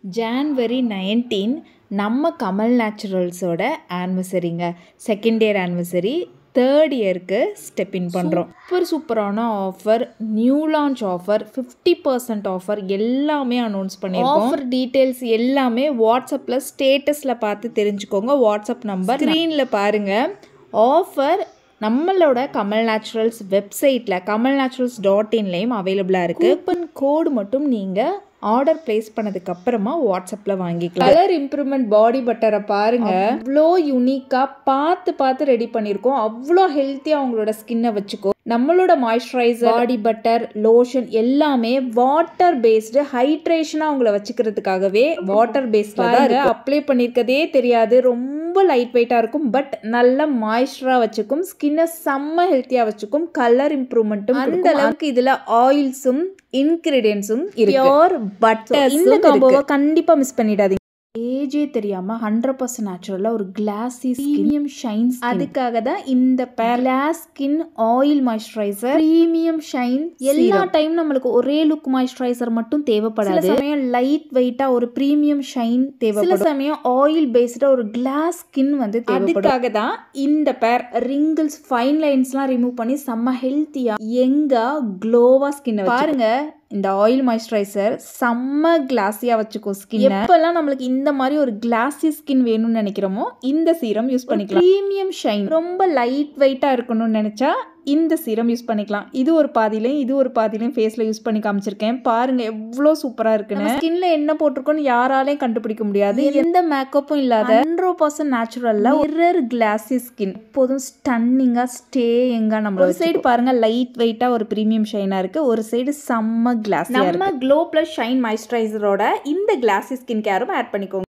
January 19 நம்ம கமல் நேச்சுரல்ஸோட ஆனிவர்சரிங்க. செகண்ட் இயர் ஆனிவர்சரி, தேர்ட் இயருக்கு ஸ்டெப் இன் பண்ணுறோம். சூப்பரான offer, new launch offer, 50% offer எல்லாமே அனௌன்ஸ் பண்ணியிருக்கோம். ஆஃபர் டீட்டெயில்ஸ் எல்லாமே வாட்ஸ்அப்பில் ஸ்டேட்டஸில் பார்த்து தெரிஞ்சுக்கோங்க. வாட்ஸ்அப் நம்பர் ஸ்க்ரீனில் பாருங்கள். ஆஃபர் நம்மளோட கமல் நேச்சுரல்ஸ் வெப்சைட்டில் kamalnaturals.in அவைலபிளாக இருக்குது. கூப்பன் கோடு மட்டும் நீங்கள் ஆர்டர் பிளேஸ் பண்ணதுக்கப்புறமா வாட்ஸ்அப்பில் வாங்கிக்கலாம். கலர் இம்ப்ரூவ்மெண்ட் பாடி பட்டரை பாருங்கள், அவ்வளோ யூனிக்காக பார்த்து ரெடி பண்ணியிருக்கோம். அவ்வளோ ஹெல்த்தியாக அவங்களோட ஸ்கின்னை வச்சுக்கோ. நம்மளோட மாய்ஸ்சரைசர், பாடி பட்டர், லோஷன் எல்லாமே வாட்டர் பேஸ்டு ஹைட்ரேஷனாக அவங்கள வச்சுக்கிறதுக்காகவே வாட்டர் பேஸ்டில் தான் அப்ளை பண்ணியிருக்கதே தெரியாது. ரொம்ப லைட் வெயிட்டாக இருக்கும், பட் நல்ல மாய்ஸ்சராக வச்சுக்கும். ஸ்கின்னை செம்ம ஹெல்த்தியாக வச்சுக்கும். கலர் இம்ப்ரூவ்மெண்ட்டும் அந்த அளவுக்கு இதில் ஆயில்ஸும் இன்கிரீடியன்ஸும் பியோர் பட்டர். இந்த காம்போவை கண்டிப்பாக மிஸ் பண்ணிடாதீங்க. ஏஜே தெரியாமல் 100% நேச்சுரலாக ஒரு கிளாஸி ப்ரீமியம் ஷைன்ஸ். அதுக்காக தான் இந்த class skin oil moisturiser, premium shine. எல்லா டைம் நம்மளுக்கு ஒரே லுக் மாய்ஸ்சரைசர் மட்டும் தேவைப்படாது. சில சமயம் லைட் வெயிட்டாக ஒரு ப்ரீமியம் ஷைன் தேவைப்படும். சில சமயம் ஆயில் பேஸ்டாக ஒரு கிளாஸ் ஸ்கின் வந்து தேவைப்படும். அதுக்காக தான் இந்த பேர் ரிங்கிள்ஸ், ஃபைன் லைன்ஸ்லாம் ரிமூவ் பண்ணி செம்ம ஹெல்த்தியாக யங்காக க்ளோவாக ஸ்கின்னை பாருங்க. இந்த ஆயில் மாய்ஸ்சரைசர் செம்ம கிளாஸியாக வச்சுக்கோ ஸ்கின். எப்பெல்லாம் நம்மளுக்கு இந்த மாதிரி ஒரு கிளாஸி ஸ்கின் வேணும்னு நினைக்கிறோமோ இந்த சீரம் யூஸ் பண்ணிக்கலாம். ப்ரீமியம் ஷைன், ரொம்ப லைட் வெயிட்டாக இருக்கணும்னு நினச்சா இந்த சீரம் யூஸ் பண்ணிக்கலாம். இது ஒரு பாதிலையும் ஃபேஸில் யூஸ் பண்ணி காமிச்சிருக்கேன். பாருங்க எவ்வளோ சூப்பராக இருக்குன்னு. ஸ்கின்ல என்ன போட்டிருக்கோன்னு யாராலையும் கண்டுபிடிக்க முடியாது. எந்த மேக்கப்பும் இல்லாத 100% நேச்சுரல்ல மிரர் கிளாஸி ஸ்கின். எப்போதும் ஸ்டன்னிங்காக ஸ்டேயிங்காக நம்ம ஒரு சைடு பாருங்க லைட் வெயிட்டாக ஒரு ப்ரீமியம் ஷைனாக இருக்கு, ஒரு சைடு செம்ம கிளாஸியாக இருக்கு. நம்ம க்ளோ ப்ளஸ் ஷைன் மாய்ஸ்சரைசரோட இந்த கிளாஸி ஸ்கின் கேரும் ஆட் பண்ணிக்கோங்க.